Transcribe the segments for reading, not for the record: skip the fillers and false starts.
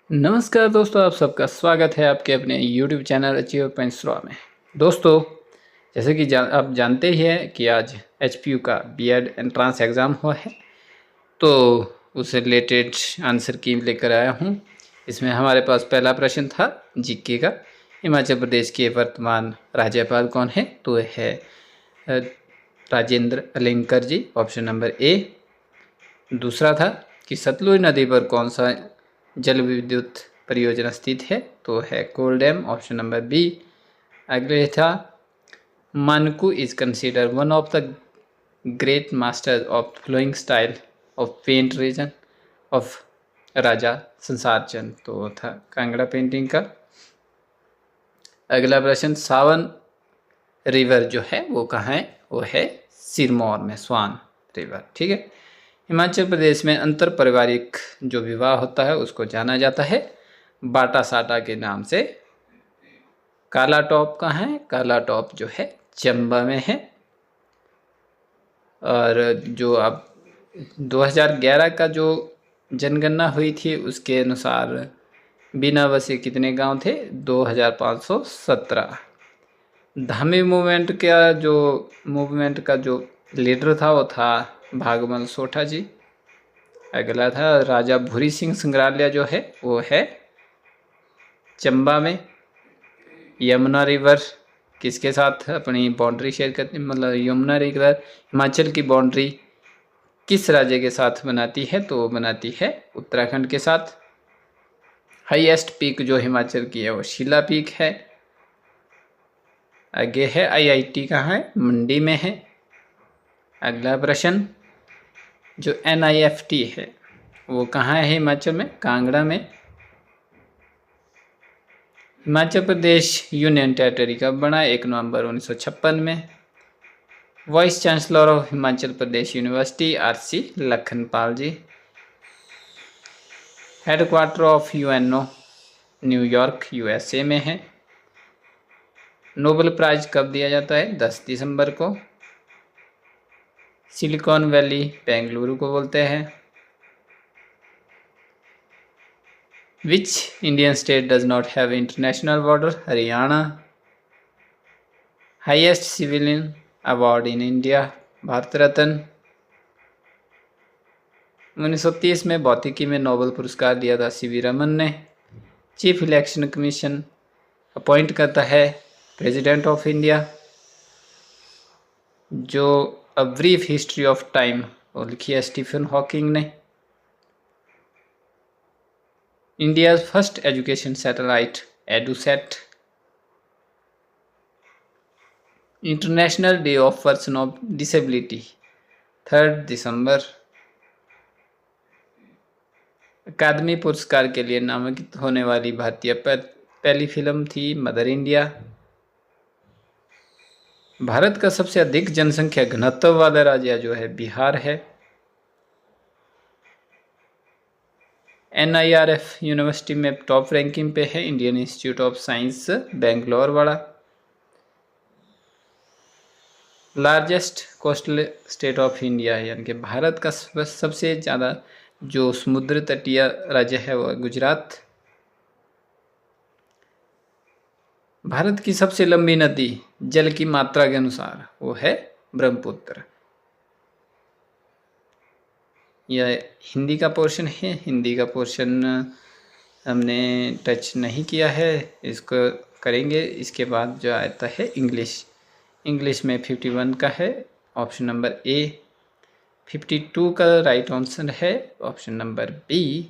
नमस्कार दोस्तों, आप सबका स्वागत है आपके अपने YouTube चैनल अचीव पेंसरा में। दोस्तों, जैसे कि आप जानते ही हैं कि आज HPU का बीएड एंट्रेंस एग्ज़ाम हुआ है, तो उससे रिलेटेड आंसर की लेकर आया हूँ। इसमें हमारे पास पहला प्रश्न था जीके का, हिमाचल प्रदेश के वर्तमान राज्यपाल कौन है? तो है राजेंद्र अलेंकर जी, ऑप्शन नंबर ए। दूसरा था कि सतलुज नदी पर कौन सा जल विद्युत परियोजना स्थित है? तो है Kol dam, option number B. अगले था Manaku is consider one of the great masters of flowing style of paint region of Raja Sansar Chand, तो था कांगड़ा पेंटिंग का। अगला प्रश्न, सावन रिवर जो है वो कहाँ है? वो है सिरमौर में, स्वान रिवर। ठीक है। हिमाचल प्रदेश में अंतर पारिवारिक जो विवाह होता है उसको जाना जाता है बाटा साटा के नाम से। काला टॉप कहाँ है? काला टॉप जो है चंबा में है। और जो अब 2011 का जो जनगणना हुई थी उसके अनुसार बिना बसे कितने गांव थे? 2517। धामी मूवमेंट का जो लीडर था वो था भागमल सोठा जी। अगला था राजा भूरी सिंह संग्रहालय जो है वो है चंबा में। यमुना रिवर किसके साथ अपनी बाउंड्री शेयर करती, मतलब यमुना रिवर हिमाचल की बाउंड्री किस राज्य के साथ बनाती है? तो बनाती है उत्तराखंड के साथ। हाईएस्ट पीक जो हिमाचल की है वो शिला पीक है। आगे है आईआईटी कहाँ है? मंडी में है। अगला प्रश्न, जो NIFT है वो कहाँ है हिमाचल में? कांगड़ा में। हिमाचल प्रदेश यूनियन टेरिटरी कब बना? 1 नवंबर 1956 में। Vice chancellor of Himachal Pradesh university RC Lakhanpal ji. Headquarter of UNO New York USA में है। नोबेल प्राइज कब दिया जाता है? 10 दिसंबर को। सिलिकॉन वैली बेंगलुरु को बोलते हैं। Which Indian state does not have international border? Haryana. Highest civilian award in India? Bharat Ratna. 1930 में भौतिकी में नोबेल पुरस्कार दिया था CV रमन ने। चीफ इलेक्शन कमीशन अपॉइंट करता है प्रेसिडेंट ऑफ इंडिया। जो a brief history of time वो लिखी है स्टीफन हॉकिंग ने। India first education satellite EDUSAT. International day of person of disability 3 दिसंबर। अकादमी पुरस्कार के लिए नामांकित होने वाली भारतीय पहली फिल्म थी मदर इंडिया। भारत का सबसे अधिक जनसंख्या घनत्व वाला राज्य जो है बिहार है। NIRF यूनिवर्सिटी में टॉप रैंकिंग पे है Indian Institute of Science Bangalore वाला। Largest coastal state of India यानी कि भारत का सबसे ज़्यादा जो समुद्र तटीय राज्य है वो गुजरात। भारत की सबसे लंबी नदी जल की मात्रा के अनुसार वो है ब्रह्मपुत्र। यह हिंदी का पोर्शन है, हिंदी का पोर्शन हमने टच नहीं किया है, इसको करेंगे। इसके बाद जो आता है इंग्लिश में 51 का है ऑप्शन नंबर ए। 52 का राइट आंसर है ऑप्शन नंबर बी।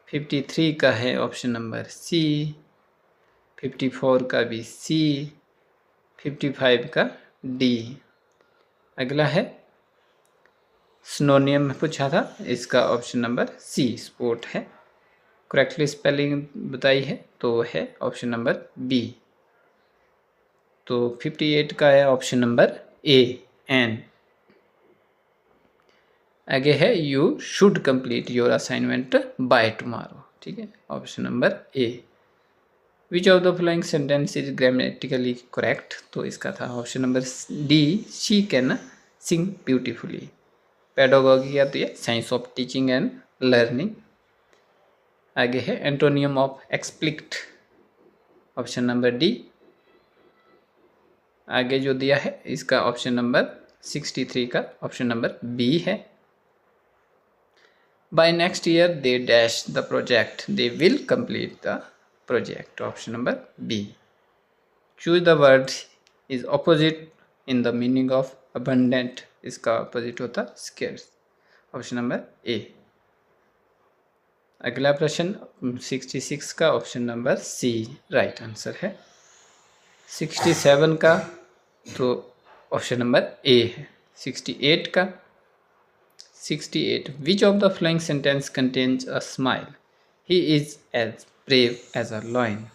53 का है ऑप्शन नंबर सी। 54 का भी सी। 55 का डी। अगला है सिनोनियम में पूछा था, इसका ऑप्शन नंबर सी स्पोर्ट है। करेक्टली स्पेलिंग बताई है तो है ऑप्शन नंबर बी। तो 58 का है ऑप्शन नंबर ए एन। आगे है you should complete your assignment by tomorrow. ठीक है, option number A. Which of the following sentence is grammatically correct? तो इसका था option number D, she can sing beautifully. Pedagogy आती है science of teaching and learning. आगे है antonym of explicit, option number D. आगे जो दिया है इसका ऑप्शन नंबर 63 का ऑप्शन नंबर बी है। By next year they dash the project, they will complete the project, option number B. Choose the word is opposite in the meaning of abundant, इसका opposite होता scarce, option number A. अगला प्रश्न 66 का option number C right answer है। 67 का तो option number ए है। 68 का 68 which of the following sentence contains a smile, he is as brave as a lion,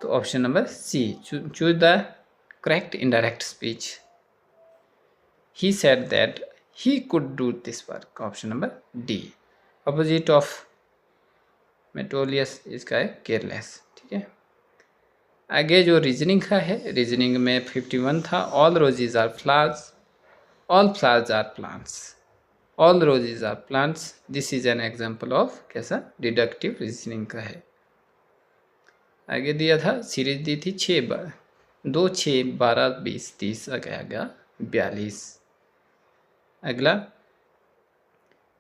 तो option number C. Choose the correct indirect speech, he said that he could do this work, option number D. Opposite of meticulous इसका है careless, ठीक है। आगे जो reasoning का है, reasoning में 51 था। All roses are flowers, all flowers are plants, all roses are plants, this is an example of कैसा डिडक्टिव रीजनिंग का है। आगे दिया था सीरीज दी थी 6 बार, 2 6 12 20 30 आगे 42। अगला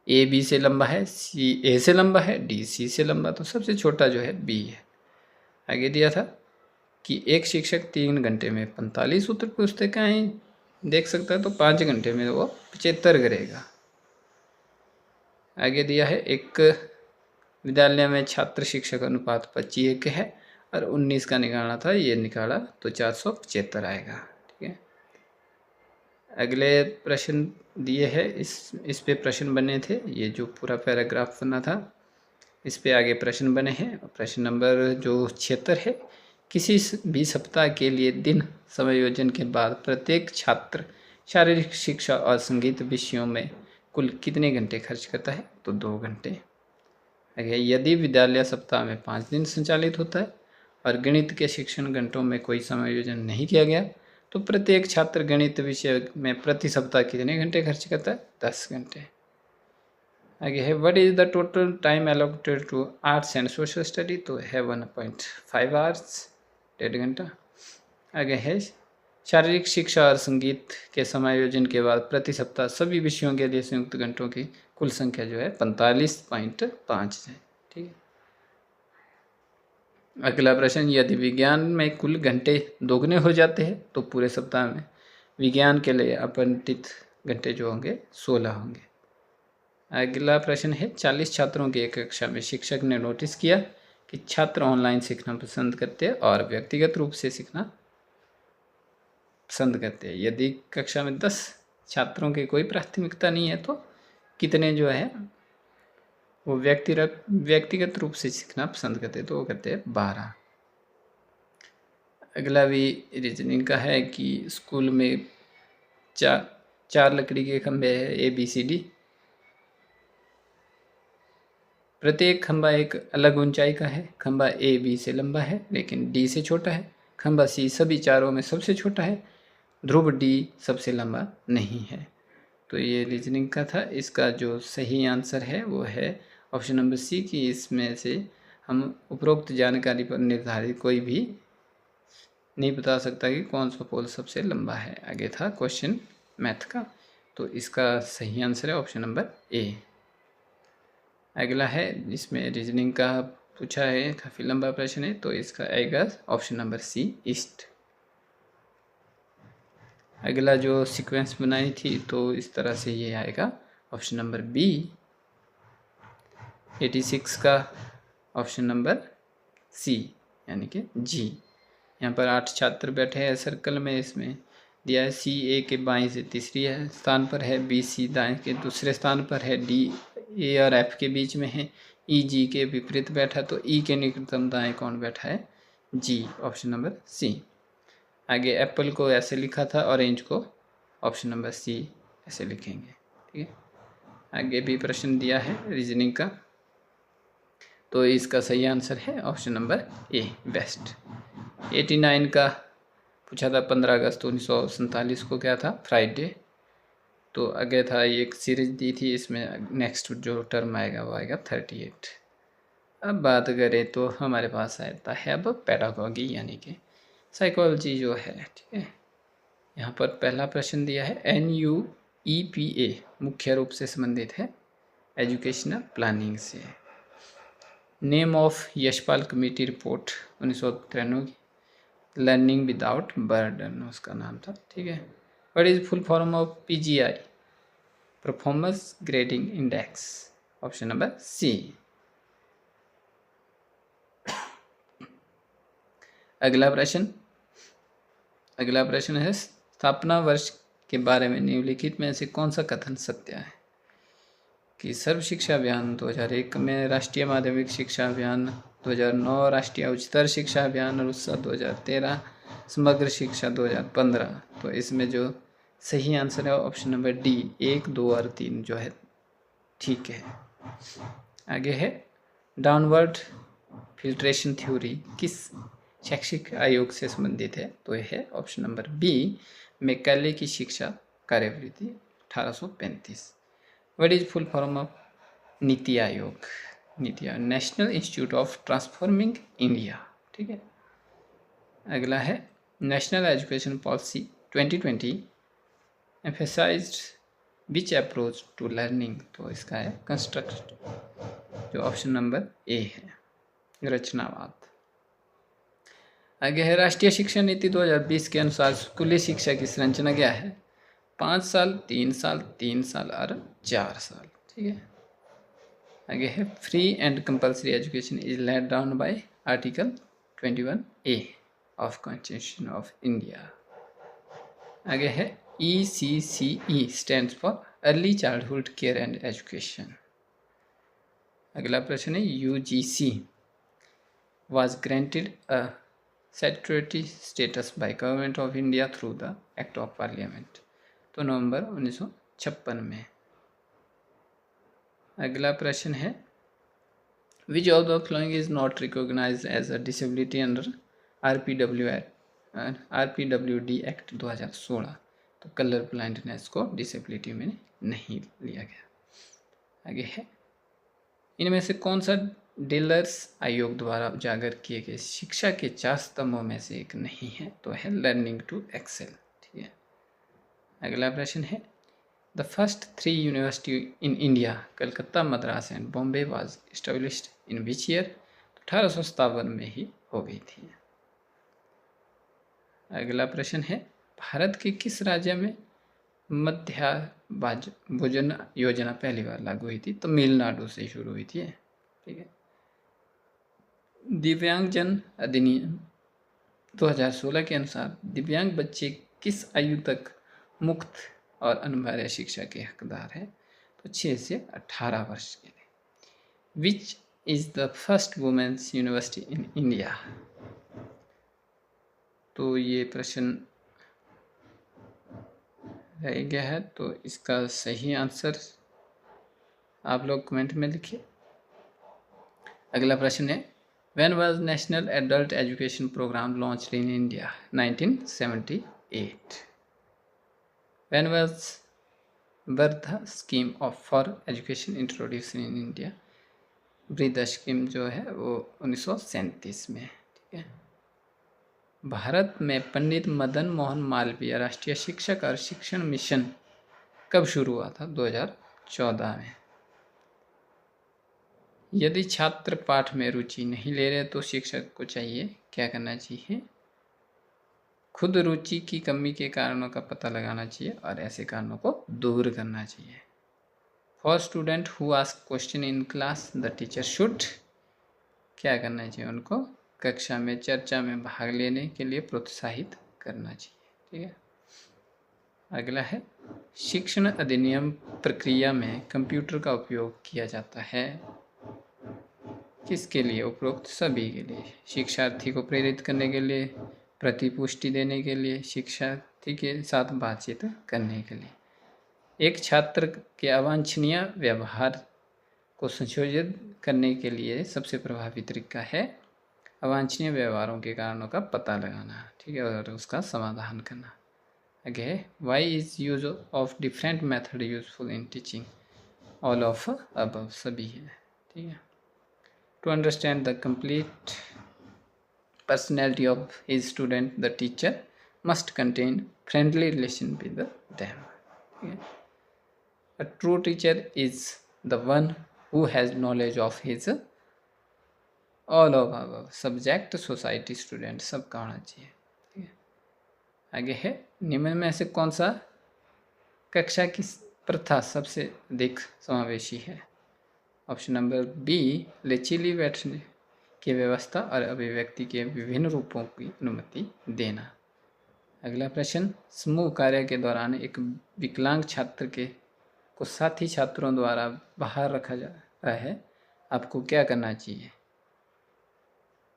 ए बी से लंबा है, सी ए से लंबा है, डी सी से लंबा, तो सबसे छोटा जो है बी है। आगे दिया था कि एक शिक्षक 3 घंटे में 45 उत्तर पुस्तिकाएँ देख सकता है, तो 5 घंटे में वो 75 करेगा। आगे दिया है एक विद्यालय में छात्र शिक्षक अनुपात 25 है और 19 का निकालना था, ये निकाला तो 475 आएगा, ठीक है। अगले प्रश्न दिए है, इस पे प्रश्न बने थे, ये जो पूरा पैराग्राफ बना था इस पे आगे प्रश्न बने हैं। प्रश्न नंबर जो 76 है, किसी भी सप्ताह के लिए दिन समायोजन के बाद प्रत्येक छात्र शारीरिक शिक्षा और संगीत विषयों में कुल कितने घंटे खर्च करता है, तो 2 घंटे। यदि विद्यालय सप्ताह में 5 दिन संचालित होता है और गणित के शिक्षण घंटों में कोई समायोजन नहीं किया गया, तो प्रत्येक छात्र गणित विषय में प्रति सप्ताह कितने घंटे खर्च करता है, 10 घंटे। आगे है what is the total time allocated to arts and social study, तो है 1.5 आवर्स, 1.5 घंटा। आगे है शारीरिक शिक्षा और संगीत के समायोजन के बाद प्रति सप्ताह सभी विषयों के लिए संयुक्त घंटों की कुल संख्या जो है 45.5 है, ठीक है। अगला प्रश्न, यदि विज्ञान में कुल घंटे दोगुने हो जाते हैं तो पूरे सप्ताह में विज्ञान के लिए आवंटित घंटे जो होंगे 16 होंगे। अगला प्रश्न है 40 छात्रों की एक कक्षा में शिक्षक ने नोटिस किया कि छात्र ऑनलाइन सीखना पसंद करते हैं और व्यक्तिगत रूप से सीखना पसंद करते हैं। यदि कक्षा में 10 छात्रों की कोई प्राथमिकता नहीं है तो कितने जो है वो व्यक्तिगत रूप से सीखना पसंद करते हैं, तो वो करते हैं 12। अगला भी रीजनिंग का है कि स्कूल में चार लकड़ी के खंभे हैं ABCD, प्रत्येक खंभा एक अलग ऊंचाई का है। खंभा A B से लंबा है लेकिन D से छोटा है। खंभा C सभी चारों में सबसे छोटा है। ध्रुव D सबसे लंबा नहीं है। तो ये रीजनिंग का था। इसका जो सही आंसर है वो है ऑप्शन नंबर सी कि इसमें से हम उपरोक्त जानकारी पर निर्धारित कोई भी नहीं बता सकता कि कौन सा पोल सबसे लंबा है। आगे था क्वेश्चन मैथ का, तो इसका सही आंसर है ऑप्शन नंबर ए। अगला है इसमें रीजनिंग का पूछा है, काफ़ी लंबा प्रश्न है, तो इसका आएगा ऑप्शन नंबर सी ईस्ट। अगला जो सीक्वेंस बनाई थी तो इस तरह से ये आएगा ऑप्शन नंबर बी। 86 का ऑप्शन नंबर सी यानी कि जी। यहाँ पर 8 छात्र बैठे हैं सर्कल में, इसमें दिया है सी ए के बाएं से तीसरी स्थान पर है, बी सी दाएं के दूसरे स्थान पर है, डी ए और एफ के बीच में है, ई जी के विपरीत बैठा, तो ई के निकटतम दाएं कौन बैठा है, जी, ऑप्शन नंबर सी। आगे एप्पल को ऐसे लिखा था, ऑरेंज को ऑप्शन नंबर सी ऐसे लिखेंगे, ठीक है। आगे भी प्रश्न दिया है रीजनिंग का, तो इसका सही आंसर है ऑप्शन नंबर ए बेस्ट। 89 का पूछा था 15 अगस्त 1947 को क्या था, फ्राइडे, तो आगे था एक सीरीज दी थी, इसमें नेक्स्ट जो टर्म आएगा वो आएगा 38। अब बात करें तो हमारे पास आता है अब पेडागॉजी यानी कि साइकोलॉजी जो है, ठीक है। यहाँ पर पहला प्रश्न दिया है NUEPA मुख्य रूप से संबंधित है एजुकेशनल प्लानिंग से। Name of Yashpal committee report 1993 की, लर्निंग विदाउट बर्डन उसका नाम था, ठीक है। What is full form of PGI, performance grading index, option number C. अगला प्रश्न है स्थापना वर्ष के बारे में निम्नलिखित में से कौन सा कथन सत्य है कि सर्व शिक्षा अभियान 2001 में, राष्ट्रीय माध्यमिक शिक्षा अभियान 2009, राष्ट्रीय उच्चतर शिक्षा अभियान रुस्सा 2013, समग्र शिक्षा 2015। तो इसमें जो सही आंसर है ऑप्शन नंबर डी, 1, 2 और 3 जो है ठीक है। आगे है डाउनवर्ड फिल्ट्रेशन थ्योरी किस शैक्षिक आयोग से संबंधित है, तो यह है ऑप्शन नंबर बी, मैकाले की शिक्षा कार्यवृत्ति 1835। What is full form of NITI Aayog, national institute of transforming India, ठीक है। अगला है national education policy 2020 emphasised which approach to learning, तो इसका है कंस्ट्रक्ट, जो ऑप्शन नंबर ए है, रचनावाद। आगे है राष्ट्रीय शिक्षा नीति 2020 के अनुसार स्कूली शिक्षा की संरचना क्या है, 5 साल, 3 साल, 3 साल और 4 साल, ठीक है। आगे है free and compulsory education is laid down by article 21A of constitution of India. आगे है ECCE stands for early childhood care and education. अगला प्रश्न है UGC was granted a statutory status by Government of India through the Act of Parliament, तो नवंबर 1956 में। अगला प्रश्न है which of the following is not recognised as a disability under RPWD act 2016, तो colour blindness को डिसेबिलिटी में नहीं लिया गया। आगे है इनमें से कौन सा डीलर्स आयोग द्वारा उजागर किए गए शिक्षा के 4 स्तंभों में से एक नहीं है, तो है लर्निंग टू एक्सेल, ठीक है। अगला प्रश्न है the first 3 university in India Calcutta, Madras and Bombay was established in which year, 1857 में ही हो गई थी। अगला प्रश्न है भारत के किस राज्य में मध्याह्न भोजन योजना पहली बार लागू हुई थी, तो तमिलनाडु से शुरू हुई थी, ठीक है। दिव्यांगजन अधिनियम 2016 के अनुसार दिव्यांग बच्चे किस आयु तक मुक्त और अनिवार्य शिक्षा के हकदार हैं, तो 6 से 18 वर्ष के लिए। Which is the first women's university in India, तो ये प्रश्न रह गया है, तो इसका सही आंसर आप लोग कमेंट में लिखिए। अगला प्रश्न है when was national adult education programme launched in India, 1978। When was वृद्धा scheme of for education introduce in India, वृद्धा स्कीम जो है वो 1937 में, ठीक है। भारत में पंडित मदन मोहन मालवीय राष्ट्रीय शिक्षक और शिक्षण मिशन कब शुरू हुआ था, 2014 में। यदि छात्र पाठ में रुचि नहीं ले रहे तो शिक्षक को चाहिए क्या करना चाहिए, खुद रुचि की कमी के कारणों का पता लगाना चाहिए और ऐसे कारणों को दूर करना चाहिए। For student who ask question in class the teacher should क्या करना चाहिए, उनको कक्षा में चर्चा में भाग लेने के लिए प्रोत्साहित करना चाहिए, ठीक है। अगला है शिक्षण अधिनियम प्रक्रिया में कंप्यूटर का उपयोग किया जाता है किसके लिए, उपरोक्त सभी के लिए। शिक्षार्थी को प्रेरित करने के लिए, प्रतिपुष्टि देने के लिए, शिक्षार्थी के साथ बातचीत करने के लिए। एक छात्र के अवांछनीय व्यवहार को संशोधित करने के लिए सबसे प्रभावी तरीका है अवांछनीय व्यवहारों के कारणों का पता लगाना, ठीक है, और उसका समाधान करना। आगे why is use of different method useful in teaching, all of above सभी है, ठीक है। To understand the complete personality of his student, the teacher must contain friendly relation with them. Okay. A true teacher is the one who has knowledge of his all of our subject, society, student सबका होना चाहिए, ठीक है। आगे है निम्न में से कौन सा कक्षा की प्रथा सबसे अधिक समावेशी है? ऑप्शन नंबर बी, लचीली बैठने की व्यवस्था और अभिव्यक्ति के विभिन्न रूपों की अनुमति देना। अगला प्रश्न, समूह कार्य के दौरान एक विकलांग छात्र को साथी छात्रों द्वारा बाहर रखा जा रहा है, आपको क्या करना चाहिए?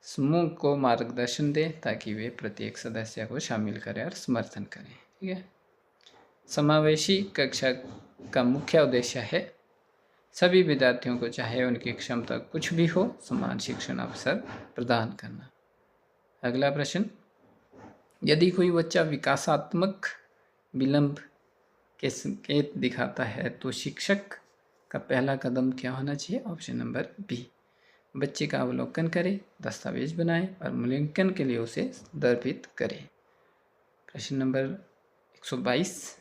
समूह को मार्गदर्शन दें ताकि वे प्रत्येक सदस्य को शामिल करें और समर्थन करें, ठीक है। समावेशी कक्षा का मुख्य उद्देश्य है सभी विद्यार्थियों को चाहे उनकी क्षमता कुछ भी हो समान शिक्षण अवसर प्रदान करना। अगला प्रश्न, यदि कोई बच्चा विकासात्मक विलंब के संकेत दिखाता है तो शिक्षक का पहला कदम क्या होना चाहिए? ऑप्शन नंबर बी, बच्चे का अवलोकन करें, दस्तावेज बनाएं और मूल्यांकन के लिए उसे संदर्भित करें। प्रश्न नंबर 122,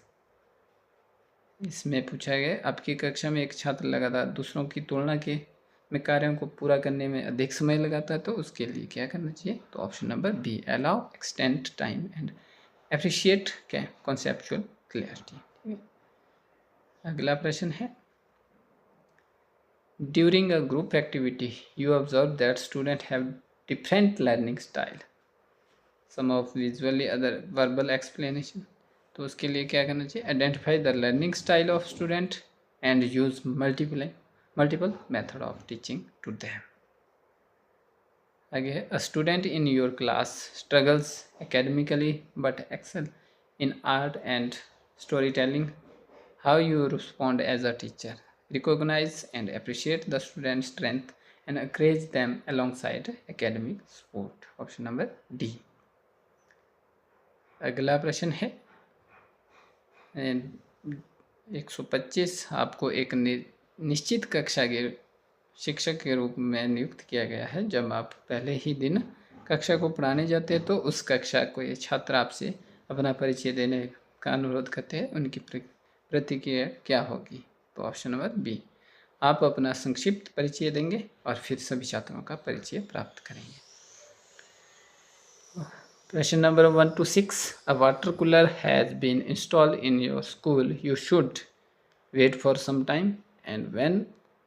इसमें पूछा गया आपकी कक्षा में एक छात्र लगातार दूसरों की तुलना में कार्यों को पूरा करने में अधिक समय लगाता है तो उसके लिए क्या करना चाहिए? तो option number B, allow, extend time and appreciate क्या कॉन्सेप्चुअल क्लियरिटी। अगला प्रश्न है, during a group activity you observe that student have different learning style, some of visually other verbal explanation, तो उसके लिए क्या करना चाहिए? Identify the learning style of student and use multiple method of teaching to them. आगे है, a student in your class struggles academically but excel in art and story telling, how you respond as a teacher? Recognise and appreciate the student strength and encourage them alongside academic support। Option number D. अगला प्रश्न है 125, आपको एक निश्चित कक्षा के शिक्षक के रूप में नियुक्त किया गया है। जब आप पहले ही दिन कक्षा को पढ़ाने जाते हैं तो उस कक्षा को ये छात्र आपसे अपना परिचय देने का अनुरोध करते हैं, उनकी प्रतिक्रिया क्या होगी? तो ऑप्शन नंबर बी, आप अपना संक्षिप्त परिचय देंगे और फिर सभी छात्रों का परिचय प्राप्त करेंगे। प्रश्न number 1 to 6, a water cooler has been installed in your school. You should wait for some time, and when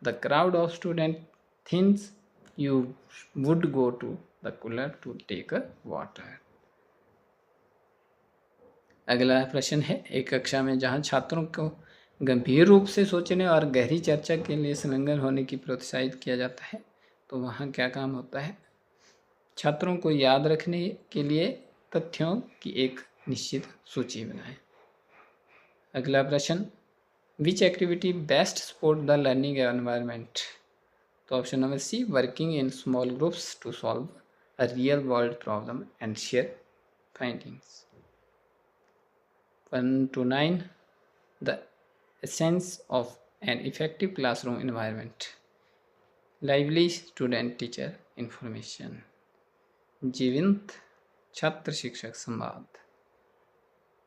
the crowd of students thins, you would go to the cooler to take a water। अगला प्रश्न है, एक कक्षा में जहां छात्रों को गंभीर रूप से सोचने और गहरी चर्चा के लिए संलग्न होने की प्रोत्साहित किया जाता है तो वहाँ क्या काम होता है? छात्रों को याद रखने के लिए तथ्यों की एक निश्चित सूची बनाएं। अगला प्रश्न, which activity best support the learning environment? तो option number C, working in small groups to solve a real world problem and share findings. 1 to 9, the essence of an effective classroom environment, lively student teacher information, जीवंत छात्र शिक्षक संवाद।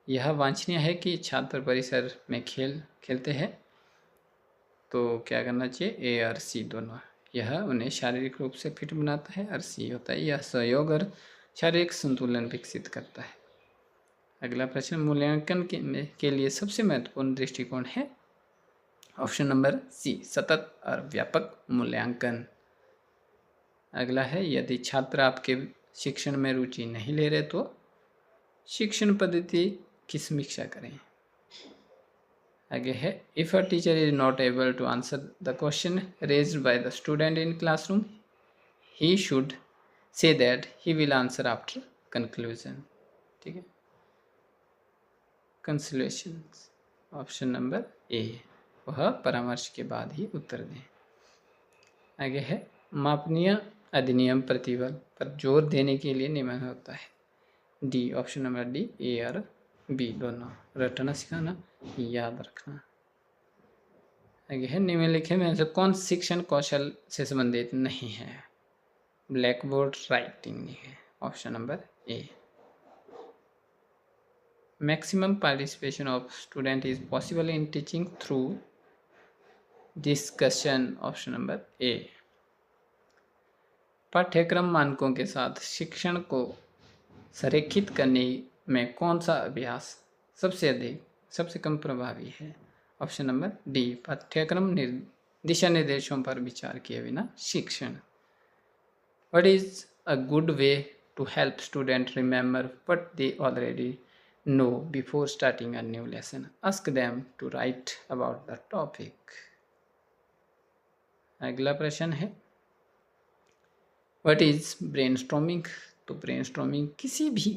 यह वांछनीय है कि छात्र परिसर में खेलते हैं तो क्या करना चाहिए? ए और सी दोनों। यह उन्हें शारीरिक रूप से फिट बनाता है और सी होता है यह सहयोग और शारीरिक संतुलन विकसित करता है। अगला प्रश्न, मूल्यांकन के लिए सबसे महत्वपूर्ण दृष्टिकोण है? ऑप्शन नंबर सी, सतत और व्यापक मूल्यांकन। अगला है, यदि छात्र आपके शिक्षण में रुचि नहीं ले रहे तो शिक्षण पद्धति की समीक्षा करें। आगे है, if a teacher is not able to answer the question raised by the student in classroom, he should say that he will answer after conclusion. ठीक है, कंसलेशन। ऑप्शन नंबर ए, वह परामर्श के बाद ही उत्तर दें। आगे है, मापनीय अधिनियम प्रतिबल पर जोर देने के लिए नियमन होता है। डी, ऑप्शन नंबर डी, ए और बी दोनों। रटना सिखाना, याद रखना। आगे है निम्नलिखित में से कौन शिक्षण कौशल से संबंधित नहीं है? ब्लैक बोर्ड राइटिंग नहीं है, option number A. Maximum participation of student is possible in teaching through discussion, option number ए। पाठ्यक्रम मानकों के साथ शिक्षण को संरेखित करने में कौन सा अभ्यास सबसे कम प्रभावी है? ऑप्शन नंबर डी, पाठ्यक्रम दिशा निर्देशों पर विचार किए बिना शिक्षण। What is a good way to help students remember what they already know before starting a new lesson? Ask them to write about the topic. अगला प्रश्न है What is brainstorming? तो ब्रेनस्टॉर्मिंग किसी भी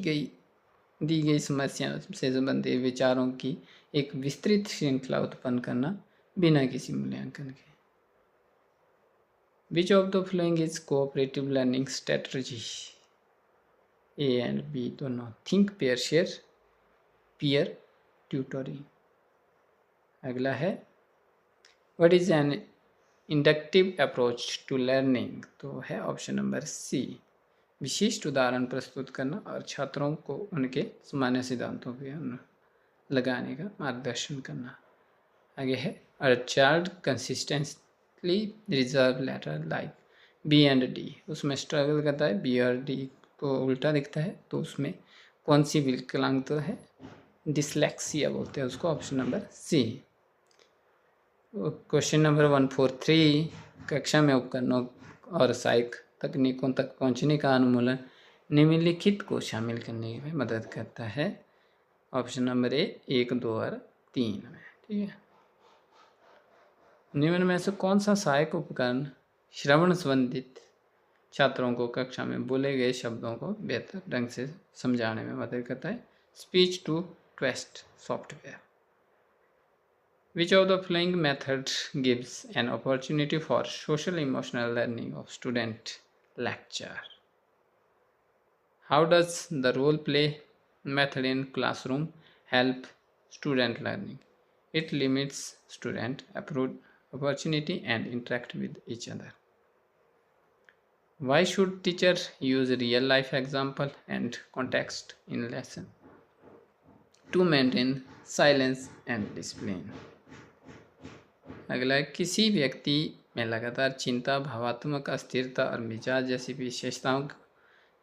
दी गई समस्या से संबंधित विचारों की एक विस्तृत श्रृंखला उत्पन्न करना बिना किसी मूल्यांकन के। Which of the following is cooperative learning strategy? A and B दोनों। Think, pair, share, peer tutoring। अगला है What is an inductive approach to learning? तो है ऑप्शन नंबर सी, विशिष्ट उदाहरण प्रस्तुत करना और छात्रों को उनके सामान्य सिद्धांतों पर लगाने का मार्गदर्शन करना। आगे है A child consistently reserve letter like B and D। उसमें स्ट्रगल करता है, बी और डी को उल्टा दिखता है, तो उसमें कौन सी विकलांगता है? डिसलेक्सिया बोलते हैं उसको, option number C. Question number 143, कक्षा में उपकरणों और सहायक तकनीकों तक पहुंचने का अनुमूलन निम्नलिखित को शामिल करने में मदद करता है। ऑप्शन नंबर ए 1, 2 और 3 में। ठीक है, निम्न में से कौन सा सहायक उपकरण श्रवण संबंधित छात्रों को कक्षा में बोले गए शब्दों को बेहतर ढंग से समझाने में मदद करता है? Speech to text software. Which of the following method gives an opportunity for social emotional learning of student lecture? How does the role play method in classroom help student learning? It limits student opportunity and interact with each other. Why should teacher use real life example and context in lesson? To maintain silence and discipline. अगला, किसी व्यक्ति में लगातार चिंता, भावात्मक अस्थिरता और मिजाज जैसी विशेषताओं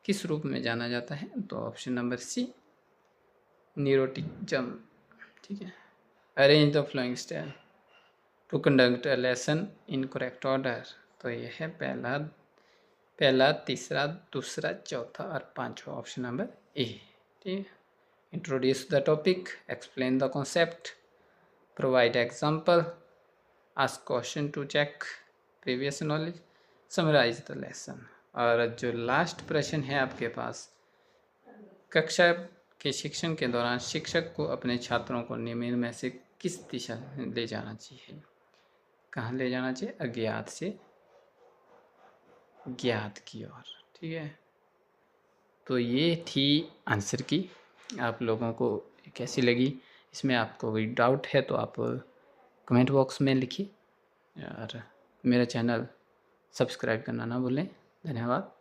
किस रूप में जाना जाता है? तो ऑप्शन नंबर सी, न्यूरोटिज्म। ठीक है। Arrange the following style to conduct a lesson in correct order. तो ये है पहला, तीसरा, दूसरा, चौथा और पांचवा, ऑप्शन नंबर ए। ठीक है। Introduce the topic, explain the concept, provide example, ask question to check previous knowledge, summarise the lesson. और जो लास्ट प्रश्न है आपके पास, कक्षा के शिक्षण के दौरान शिक्षक को अपने छात्रों को निम्न में से किस दिशा में ले जाना चाहिए? कहाँ ले जाना चाहिए? अज्ञात से ज्ञात की ओर। ठीक है, तो ये थी आंसर की। आप लोगों को कैसी लगी? इसमें आपको कोई डाउट है तो आप कमेंट बॉक्स में लिखिए और मेरा चैनल सब्सक्राइब करना ना भूलें। धन्यवाद।